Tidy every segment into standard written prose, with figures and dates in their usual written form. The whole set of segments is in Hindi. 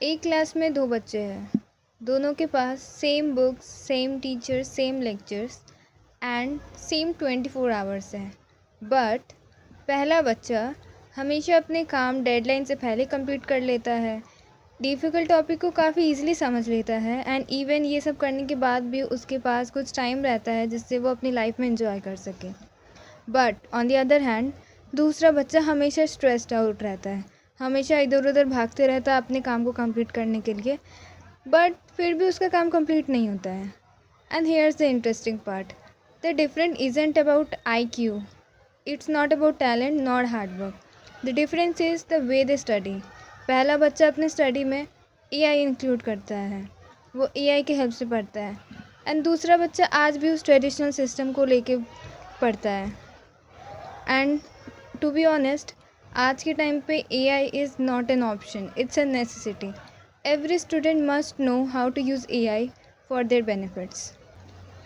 एक क्लास में दो बच्चे हैं। दोनों के पास same books, same teachers, same lectures and same 24 hours है। बट पहला बच्चा हमेशा अपने काम डेडलाइन से पहले कंप्लीट कर लेता है, डिफ़िकल्ट टॉपिक को काफ़ी इजीली समझ लेता है एंड इवन ये सब करने के बाद भी उसके पास कुछ टाइम रहता है जिससे वो अपनी लाइफ में एंजॉय कर सके। But on the other hand दूसरा बच्चा हमेशा स्ट्रेस्ड आउट रहता है, हमेशा इधर उधर भागते रहता है अपने काम को कंप्लीट करने के लिए, बट फिर भी उसका काम कंप्लीट नहीं होता है। And hairs the interesting part, the different isn't about IQ, it's not about talent not hard work, the difference is the way they study. पहला बच्चा अपने स्टडी में AI इंक्लूड करता है, वो AI की हेल्प से पढ़ता है एंड दूसरा बच्चा आज भी उस ट्रेडिशनल सिस्टम को लेके पढ़ता है। एंड टू बी ऑनेस्ट, आज के टाइम पे AI is not an option, it's a necessity. Every student must know how to use AI for their benefits.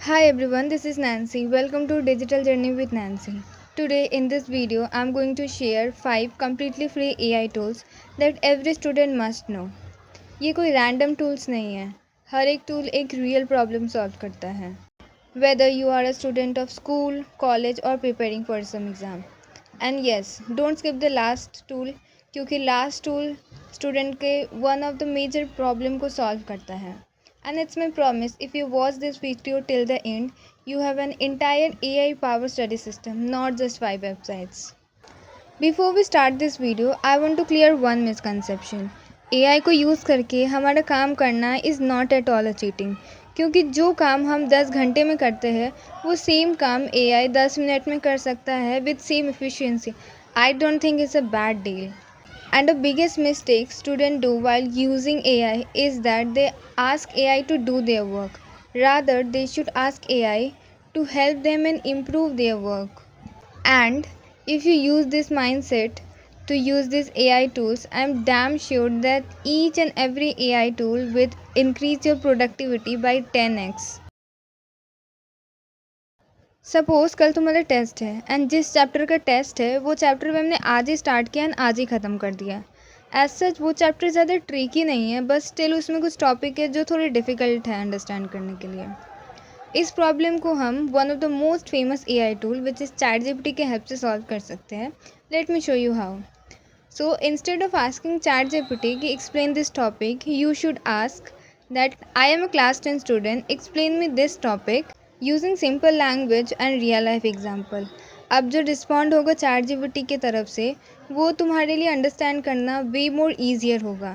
Hi everyone, this is Nancy. Welcome to Digital Journey with Nancy. Today in this video, I'm going to share 5 completely free AI tools that every student must know. ये कोई random tools नहीं है, हर एक tool एक real problem solve करता है. Whether you are a student of school, college or preparing for some exam. And yes, don't skip the last tool क्योंकि last tool student के one of the major problem को solve करता है. And it's my promise, if you watch this video till the end, you have an entire AI powered study system, not just 5 websites. Before we start this video, I want to clear one misconception. AI को यूज़ करके हमारा काम करना is not at all a cheating. क्योंकि जो काम हम 10 घंटे में करते हैं वो सेम काम AI 10 मिनट में कर सकता है with same efficiency. I don't think it's a bad deal. And the biggest mistake students do while using AI is that they ask AI to do their work. Rather, they should ask AI to help them and improve their work. And if you use this mindset to use these AI tools, I'm damn sure that each and every AI tool will increase your productivity by 10x. Suppose कल तुम्हारा टेस्ट है एंड जिस चैप्टर का टेस्ट है वो चैप्टर भी हमने आज ही स्टार्ट किया एंड आज ही ख़त्म कर दिया। एज सच वो चैप्टर ज़्यादा ट्रिकी नहीं है, बस स्टिल उसमें कुछ टॉपिक है जो थोड़े डिफ़िकल्ट है अंडरस्टैंड करने के लिए। इस प्रॉब्लम को हम one of the most famous AI tool which is ChatGPT के हेल्प से सॉल्व कर सकते हैं। Late me show you how. So instead of asking ChatGPT कि explain this topic, you should ask that I am a class 10 student, explain me this topic using simple language and real life example. अब जो रिस्पॉन्ड होगा ChatGPT की तरफ से वो तुम्हारे लिए अंडरस्टैंड करना वे मोर ईजियर होगा।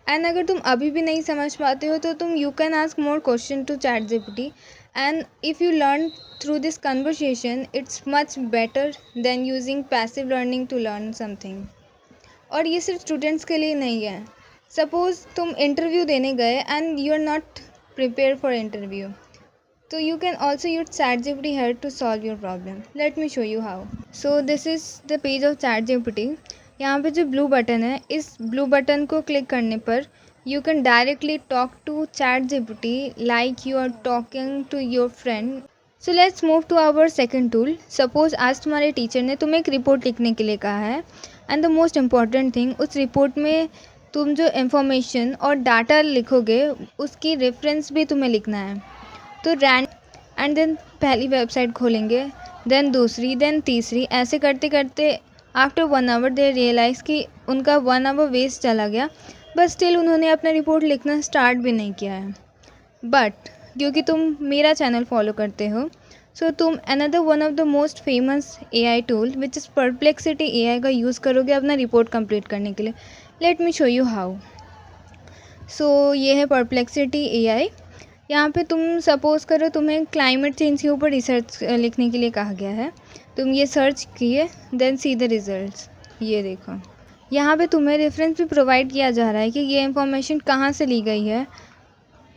एंड अगर तुम अभी भी नहीं समझ पाते हो तो तुम you can ask more question to ChatGPT and if you learn through this conversation it's much better than using passive learning to learn something. और ये सिर्फ स्टूडेंट्स के लिए नहीं है। सपोज़ तुम इंटरव्यू देने गए and you are not prepare for interview, तो you can also use ChatGPT help to solve your problem. Let me show you how. So this is the page of ChatGPT। यहाँ पे जो ब्लू बटन है, इस ब्लू बटन को क्लिक करने पर you can directly talk to ChatGPT like you are talking to your friend. So let's move to our second tool. Suppose आज तुम्हारे टीचर ने तुम्हें एक रिपोर्ट लिखने के लिए कहा है and the most important thing, उस रिपोर्ट में तुम जो इन्फॉर्मेशन और डाटा लिखोगे उसकी रेफरेंस भी तुम्हें लिखना है। तो एंड देन पहली वेबसाइट खोलेंगे, देन दूसरी, देन तीसरी, ऐसे करते करते आफ्टर 1 आवर दे रियलाइज़ कि उनका 1 आवर वेस्ट चला गया, बट स्टिल उन्होंने अपना रिपोर्ट लिखना स्टार्ट भी नहीं किया है। बट क्योंकि तुम मेरा चैनल फॉलो करते हो, सो तुम another one of the most famous AI tool which is perplexity AI का यूज़ करोगे अपना रिपोर्ट कंप्लीट करने के लिए। Let me show you how. So ये है परप्लेक्सिटी AI। यहाँ पे तुम सपोज़ करो तुम्हें क्लाइमेट चेंज के ऊपर रिसर्च लिखने के लिए कहा गया है, तुम ये सर्च किए, देन सी द रिजल्ट्स। ये देखो यहाँ पे तुम्हें रेफरेंस भी प्रोवाइड किया जा रहा है कि ये इंफॉर्मेशन कहाँ से ली गई है।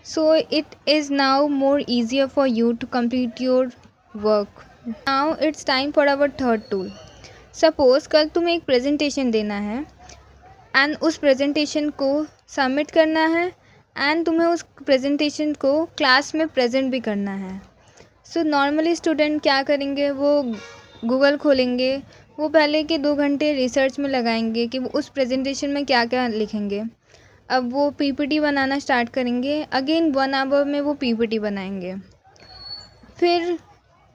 So it is now more easier for you to complete your work. Now it's time for our third tool. Suppose कल तुम्हें एक प्रेजेंटेशन देना है एंड उस प्रेजेंटेशन को सबमिट करना है एंड तुम्हें उस प्रेजेंटेशन को क्लास में प्रेजेंट भी करना है। सो नॉर्मली स्टूडेंट क्या करेंगे, वो गूगल खोलेंगे, वो पहले के 2 घंटे रिसर्च में लगाएंगे कि वो उस प्रेजेंटेशन में क्या क्या लिखेंगे। अब वो पीपीटी बनाना स्टार्ट करेंगे, अगेन 1 आवर में वो पीपीटी बनाएंगे। फिर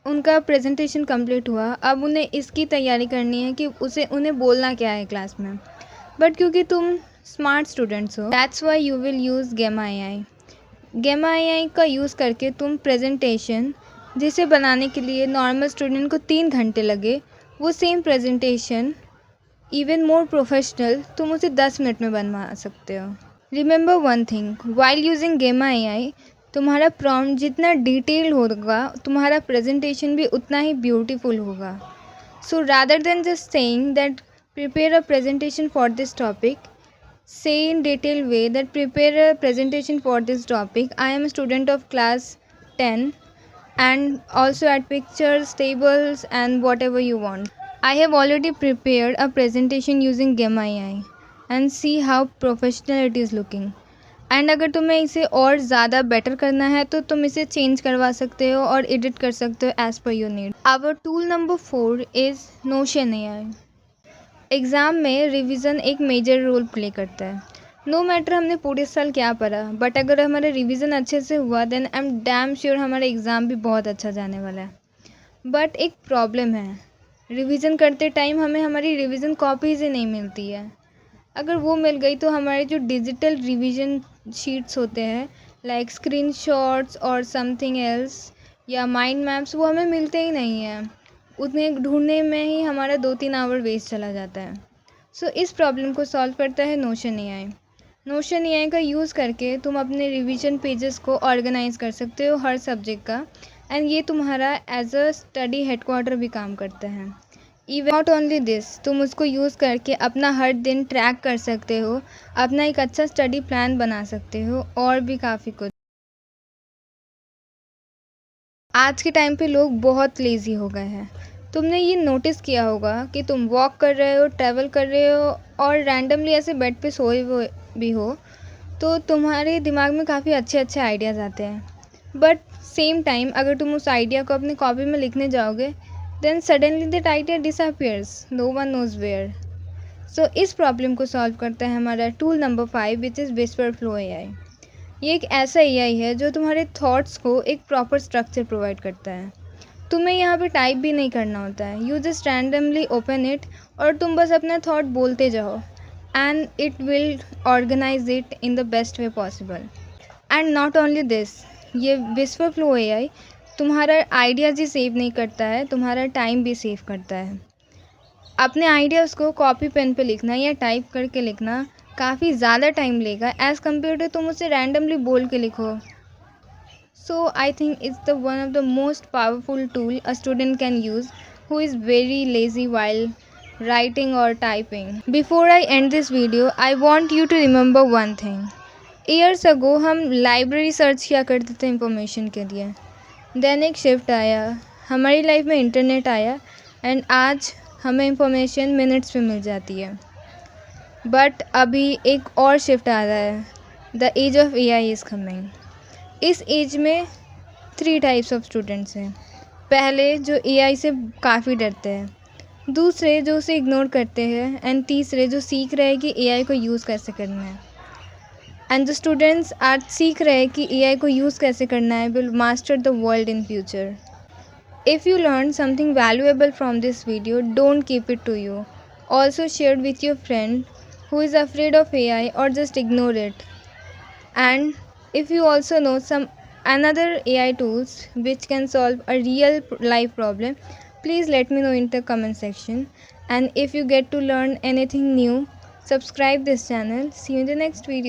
उनका प्रेजेंटेशन कंप्लीट हुआ, अब उन्हें इसकी तैयारी करनी है कि उन्हें बोलना क्या है क्लास में। बट क्योंकि तुम स्मार्ट स्टूडेंट्स हो, that's why you will use गेमा एआई। गेमा एआई का यूज़ करके तुम प्रेजेंटेशन जिसे बनाने के लिए नॉर्मल स्टूडेंट को 3 घंटे लगे, वो same presentation even more professional तुम उसे 10 मिनट में बनवा सकते हो। Remember one thing, while using गेमा एआई, तुम्हारा प्रॉम्प्ट जितना डिटेल होगा तुम्हारा प्रेजेंटेशन भी उतना ही ब्यूटीफुल होगा। So rather than just saying that prepare a presentation for this topic, say in detailed way that prepare a presentation for this topic. I am a student of class 10 and also add pictures, tables and whatever you want. I have already prepared a presentation using Gemma AI and see how professional it is looking. And अगर तुम्हें इसे और ज़्यादा बेटर करना है तो तुम इसे चेंज करवा सकते हो और एडिट कर सकते हो as per your need. Our tool number 4 is Notion A I. Exam में रिवीजन एक मेजर रोल प्ले करता है। नो मैटर हमने पूरे साल क्या पढ़ा, बट अगर हमारा रिवीजन अच्छे से हुआ then I am damn sure हमारा एग्ज़ाम भी बहुत अच्छा जाने वाला है। बट एक प्रॉब्लम है, रिवीजन करते टाइम हमें हमारी रिवीजन कॉपीज़ ही नहीं मिलती है। अगर वो मिल गई तो हमारे जो डिजिटल रिवीजन शीट्स होते हैं लाइक स्क्रीनशॉट्स और समथिंग एल्स या माइंड मैप्स, वो हमें मिलते ही नहीं हैं। उन्हें ढूंढने में ही हमारा 2-3 आवर वेस्ट चला जाता है। सो इस प्रॉब्लम को सॉल्व करता है नोशन एआई। नोशन एआई का यूज़ करके तुम अपने रिवीजन पेजेस को ऑर्गेनाइज कर सकते हो हर सब्जेक्ट का, एंड ये तुम्हारा एज अ स्टडी हेडक्वार्टर भी काम करता है। इवन नॉट ओनली दिस, तुम उसको यूज़ करके अपना हर दिन ट्रैक कर सकते हो, अपना एक अच्छा स्टडी प्लान बना सकते हो और भी काफ़ी कुछ। आज के टाइम पे लोग बहुत लेज़ी हो गए हैं। तुमने ये नोटिस किया होगा कि तुम वॉक कर रहे हो, ट्रैवल कर रहे हो और रैंडमली ऐसे बेड पे सोए हुए भी हो, तो तुम्हारे दिमाग में काफ़ी अच्छे अच्छे आइडियाज़ आते हैं। बट सेम टाइम अगर तुम उस आइडिया को अपनी कॉपी में लिखने जाओगे then suddenly that idea disappears, no one knows where. So इस प्रॉब्लम को सॉल्व करता है हमारा tool number 5 which is whisper flow AI. ये एक ऐसा एआई है जो तुम्हारे थॉट्स को एक प्रॉपर स्ट्रक्चर प्रोवाइड करता है। तुम्हें यहाँ पे टाइप भी नहीं करना होता है, you just randomly open it और तुम बस अपना थॉट बोलते जाओ and it will organise it in the best way possible. And not only this, ये विस्पर फ्लो एआई तुम्हारा आइडियाज़ ही सेव नहीं करता है, तुम्हारा टाइम भी सेव करता है। अपने आइडियाज़ को कॉपी पेन पे लिखना या टाइप करके लिखना काफ़ी ज़्यादा टाइम लेगा एज़ कम्पेयर टू तुम उसे रैंडमली बोल के लिखो। So I think it's the one of the most powerful tool a student can use who is very lazy while writing or typing. Before I end this video, I want you to remember one thing. Years ago हम लाइब्रेरी सर्च किया करते थे इंफॉर्मेशन के लिए, देन एक शिफ्ट आया, हमारी लाइफ में इंटरनेट आया एंड आज हमें इंफॉर्मेशन मिनट्स में मिल जाती है। बट अभी एक और शिफ्ट आ रहा है, the age of AI is coming. इस एज में 3 टाइप्स ऑफ स्टूडेंट्स हैं। पहले जो एआई से काफ़ी डरते हैं, दूसरे जो उसे इग्नोर करते हैं एंड तीसरे जो सीख रहे हैं कि एआई को यूज़ कैसे करना है। एंड जो स्टूडेंट्स आज सीख रहे हैं कि एआई को यूज़ कैसे करना है will master the world in future. If you learn something valuable from this video, don't keep it to you, also share with your friend who is afraid of AI or just ignore it. And if you also know some another AI tools which can solve a real life problem, please let me know in the comment section. And if you get to learn anything new, subscribe this channel. See you in the next video.